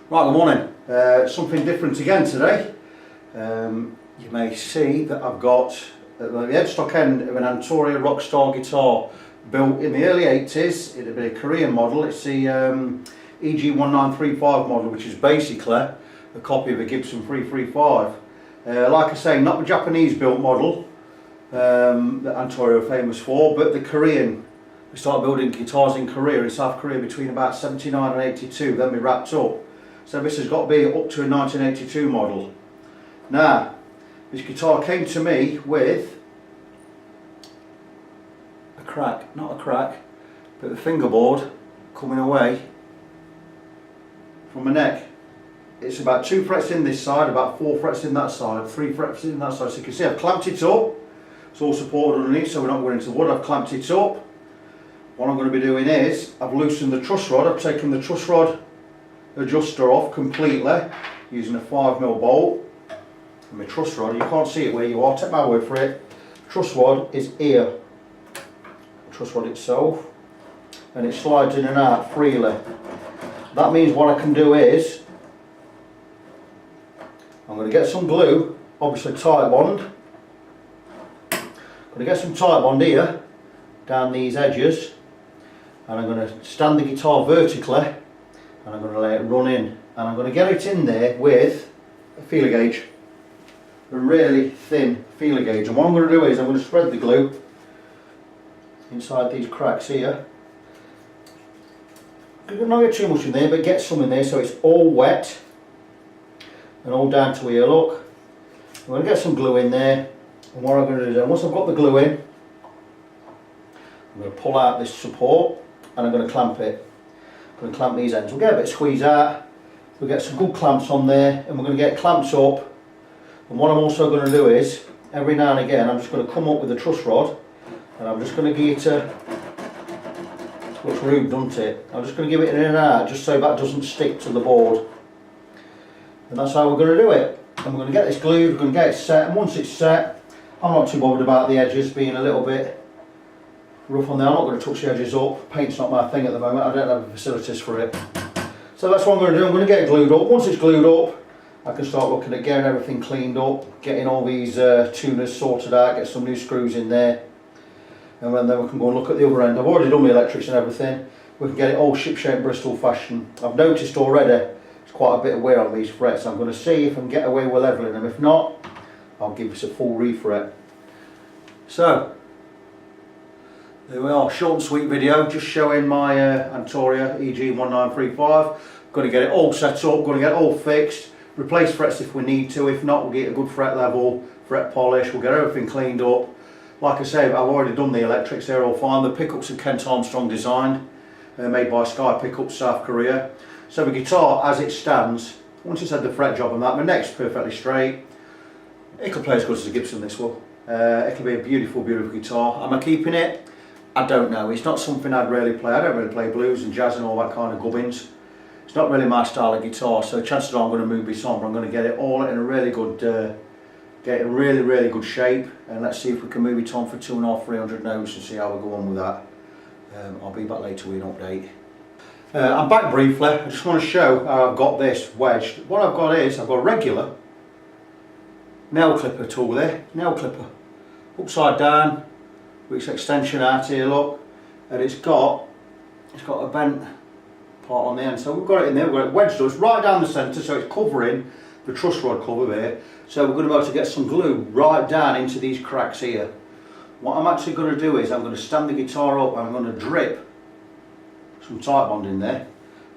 Right, good morning. Something different again today. You may see that I've got at the headstock end of an Antoria Rockstar guitar built in the early 80s. It'd be a Korean model. It's the EG1935 model, which is basically a copy of a Gibson 335. Like I say, not the Japanese built model that Antoria are famous for, but the Korean. We started building guitars in Korea, in South Korea, between about 79 and 82, then we wrapped up. So this has got to be up to a 1982 model. Now, this guitar came to me with a crack, not a crack, but the fingerboard coming away from my neck. It's about 2 frets in this side, about 4 frets in that side, 3 frets in that side. So you can see I've clamped it up. It's all supported underneath, so we're not going into wood. I've clamped it up. What I'm going to be doing is, I've loosened the truss rod. I've taken the truss rod adjuster off completely using a 5mm bolt. And my truss rod, you can't see it where you are, take my word for it. Truss rod is here. The truss rod itself, and it slides in and out freely. That means what I can do is, I'm going to get some glue, obviously Titebond. I'm going to get some Titebond here, down these edges, and I'm going to stand the guitar vertically, and I'm going to let it run in, and I'm going to get it in there with a feeler gauge, a really thin feeler gauge. And what I'm going to do is I'm going to spread the glue inside these cracks here. Not get too much in there, but get some in there so it's all wet and all down to here. Look, I'm going to get some glue in there, and what I'm going to do is, once I've got the glue in, I'm going to pull out this support and I'm going to clamp it. I'm going to clamp these ends. We'll get a bit of squeeze out, we'll get some good clamps on there, and we're going to get clamps up. And what I'm also going to do is, every now and again, I'm just going to come up with the truss rod, and I'm just going to give it a, looks rude, doesn't it? I'm just going to give it in and out, just so that doesn't stick to the board. And that's how we're going to do it. And we're going to get this glued, we're going to get it set, and once it's set, I'm not too bothered about the edges being a little bit rough on there. I'm not going to touch the edges up. Paint's not my thing at the moment. I don't have the facilities for it. So that's what I'm going to do. I'm going to get it glued up. Once it's glued up, I can start looking at getting everything cleaned up, getting all these tuners sorted out, get some new screws in there, and then we can go and look at the other end. I've already done the electrics and everything. We can get it all ship-shape Bristol fashion. I've noticed already there's quite a bit of wear on these frets. I'm going to see if I can get away with levelling them. If not, I'll give this a full refret. So there we are, short and sweet video, just showing my Antoria EG1935. Got to get it all set up, got to get it all fixed, replace frets if we need to. If not, we'll get a good fret level, fret polish, we'll get everything cleaned up. Like I say, I've already done the electrics, they're all fine. The pickups are Kent Armstrong designed, made by Sky Pickups, South Korea. So the guitar, as it stands, once it's had the fret job on that, my neck's perfectly straight. It could play as good as a Gibson, this will. It'll be a beautiful, beautiful guitar. Am I keeping it? I don't know. It's not something I'd really play. I don't really play blues and jazz and all that kind of gubbins. It's not really my style of guitar, so chances are I'm going to move this on, but I'm going to get it all in a really good, get it in really, really good shape, and let's see if we can move it on for 250, 300 notes and see how we go on with that. I'll be back later with an update. I'm back briefly. I just want to show how I've got this wedged. What I've got is, I've got a regular nail clipper tool there, nail clipper, upside down, with its extension out here, look, and it's got a bent part on the end. So we've got it in there, we've got it wedged up, it's right down the centre, so it's covering the truss rod cover there. So we're going to be able to get some glue right down into these cracks here. What I'm actually going to do is I'm going to stand the guitar up and I'm going to drip some Titebond in there.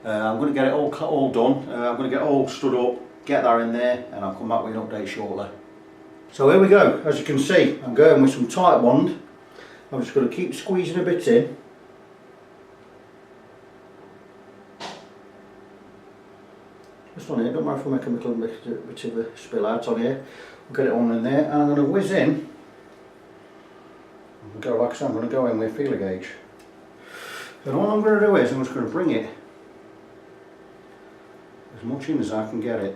I'm going to get it all done. I'm going to get it all stood up, get that in there, and I'll come back with an update shortly. So here we go. As you can see, I'm going with some Titebond. I'm just going to keep squeezing a bit in. Just on here, don't mind if I make a little bit of a spill out on here. We'll get it on in there, and I'm going to whiz in. Go like I said, I'm going to go in with a feeler gauge. And all I'm going to do is I'm just going to bring it as much in as I can get it.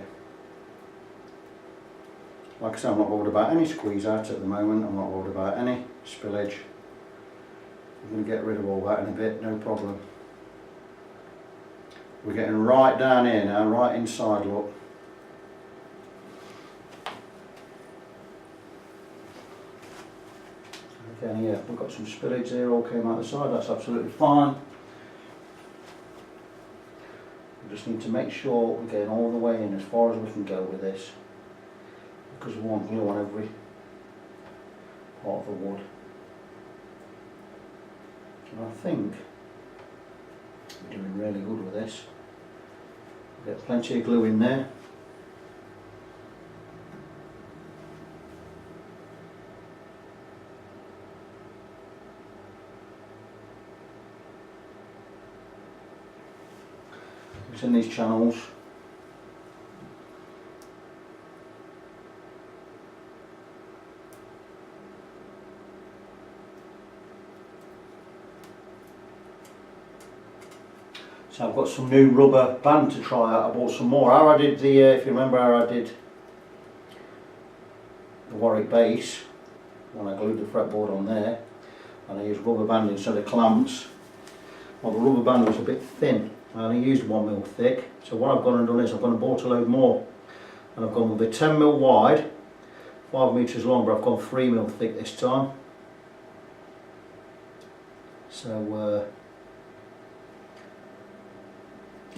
Like I said, I'm not worried about any squeeze out at the moment. I'm not worried about any spillage. I'm going to get rid of all that in a bit, no problem. We're getting right down here now, right inside, look. Again, yeah, we've got some spillage there, all came out the side, that's absolutely fine. We just need to make sure we're getting all the way in as far as we can go with this, because we want glue on every part of the wood. And I think we're doing really good with this. We've got plenty of glue in there. It's in these channels. So I've got some new rubber band to try out. I bought some more. How I did the, if you remember how I did the Warwick base, when I glued the fretboard on there, and I used rubber band instead of clamps. Well, the rubber band was a bit thin. I only used 1mm thick. So what I've gone and done is I've gone and bought a load more. And I've gone with a 10mm wide, 5 metres long, but I've gone 3mm thick this time. So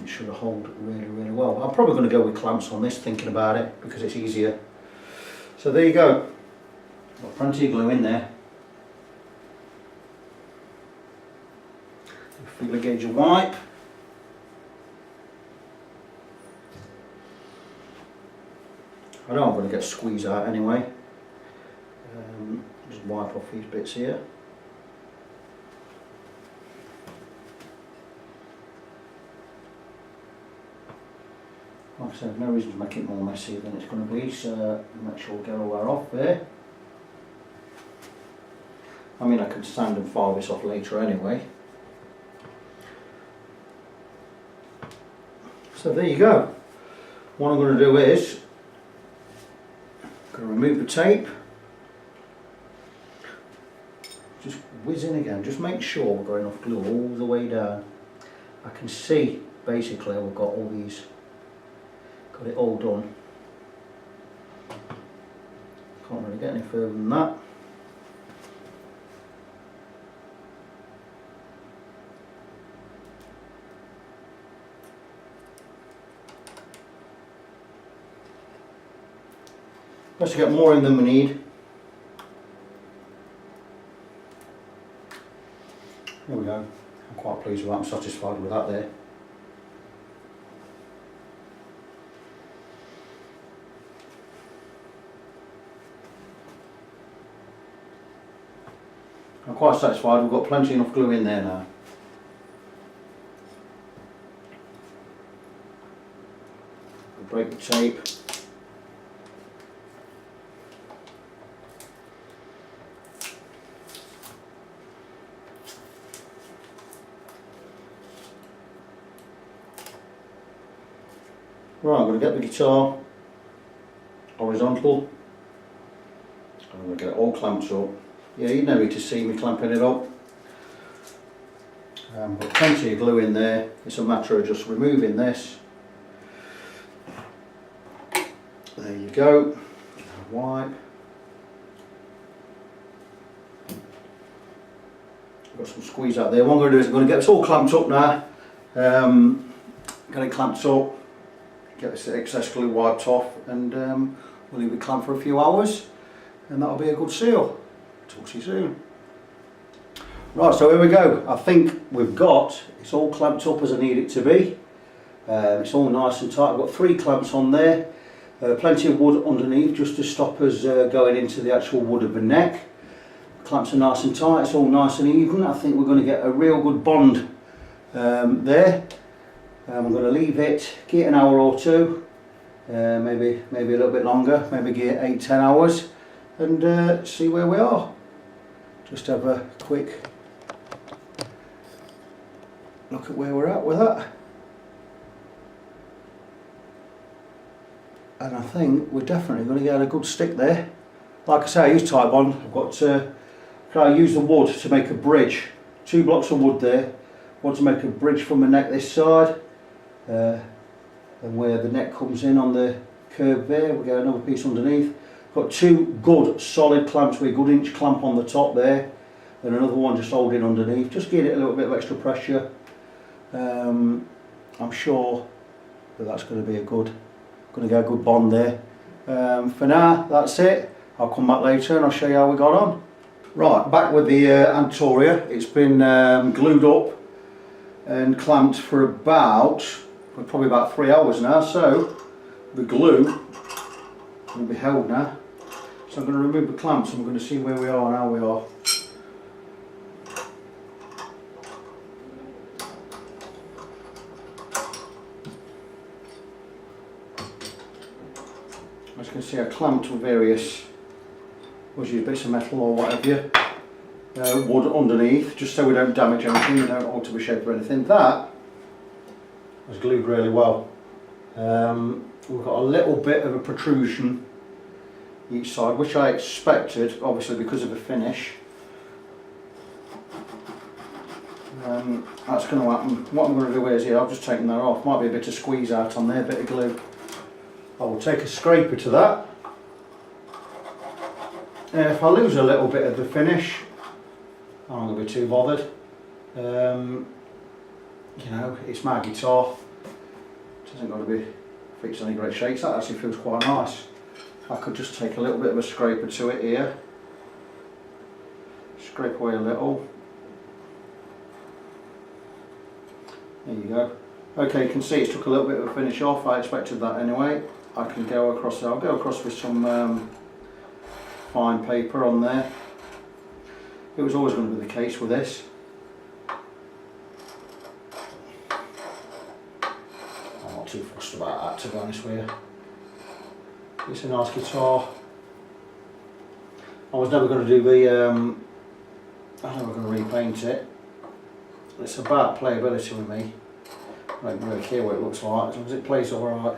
it should hold really, really well. I'm probably going to go with clamps on this, thinking about it, because it's easier. So there you go. Got plenty of glue in there. Feeler gauge of wipe. I know I'm going to get squeeze out anyway. Just wipe off these bits here. Like I said, no reason to make it more messy than it's going to be, so make sure we get all that off there. I mean, I can sand and file this off later anyway. So there you go. What I'm going to do is I'm going to remove the tape. Just whiz in again. Just make sure we're going off glue all the way down. I can see basically we've got all these. Got it all done. Can't really get any further than that. Let's get more in than we need. There we go. I'm quite pleased with that. I'm satisfied with that there. I'm quite satisfied, we've got plenty enough glue in there now. We'll break the tape. Right, I'm going to get the guitar horizontal. I'm going to get it all clamped up. Yeah, you don't need to see me clamping it up. Got plenty of glue in there. It's a matter of just removing this. There you go. Wipe. Got some squeeze out there. What I'm going to do is I'm going to get this all clamped up now. Get it clamped up. Get this excess glue wiped off, and we'll leave it clamped for a few hours, and that'll be a good seal. Talk to you soon. Right, so here we go. I think we've got, it's all clamped up as I need it to be. It's all nice and tight. I've got 3 clamps on there. Plenty of wood underneath just to stop us going into the actual wood of the neck. Clamps are nice and tight, it's all nice and even. I think we're going to get a real good bond there. I'm going to leave it, give it an hour or two, maybe a little bit longer, maybe give it 8-10 hours, and see where we are. Just have a quick look at where we're at with that. And I think we're definitely going to get a good stick there. Like I say, I use Titebond. I've got I use the wood to make a bridge. 2 blocks of wood there. Want to make a bridge from the neck this side, and where the neck comes in on the curve there, we get another piece underneath. Got two good solid clamps with a good inch clamp on the top there, and another one just holding underneath, just give it a little bit of extra pressure. I'm sure that that's going to be going to get a good bond there. For now, that's it. I'll come back later and I'll show you how we got on. Right, back with the Antoria. It's been glued up and clamped for probably about 3 hours now, so the glue will be held now. So I'm going to remove the clamps and we're going to see where we are and how we are. As you can see, I clamped with various bits of metal or whatever, wood underneath, just so we don't damage anything, we don't alter the shape or anything. That was glued really well. We've got a little bit of a protrusion each side, which I expected, obviously because of the finish. That's going to happen. What I'm going to do is here, I've just taken that off. Might be a bit of squeeze out on there, a bit of glue. I will take a scraper to that. If I lose a little bit of the finish, I'm not going to be too bothered. You know, it's my guitar. It hasn't got to be fixed in any great shakes. That actually feels quite nice. I could just take a little bit of a scraper to it here. Scrape away a little. There you go. Okay, you can see it's took a little bit of a finish off. I expected that anyway. I can go across there. I'll go across with some fine paper on there. It was always going to be the case with this. I'm not too fussed about that, to be honest with you. It's a nice guitar. I was never going to do the, I was never going to repaint it. It's about playability with me. I don't really care what it looks like, as long as it plays alright.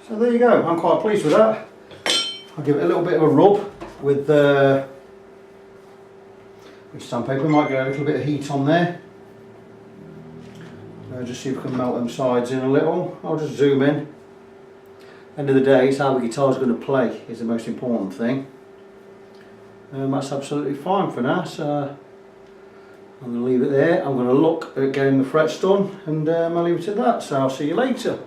So there you go, I'm quite pleased with that. I'll give it a little bit of a rub with sandpaper. Might get a little bit of heat on there. Just see if we can melt them sides in a little. I'll just zoom in. End of the day, it's how the guitar's going to play is the most important thing. That's absolutely fine for now, so I'm going to leave it there. I'm going to look at getting the frets done and I'll leave it at that, so I'll see you later.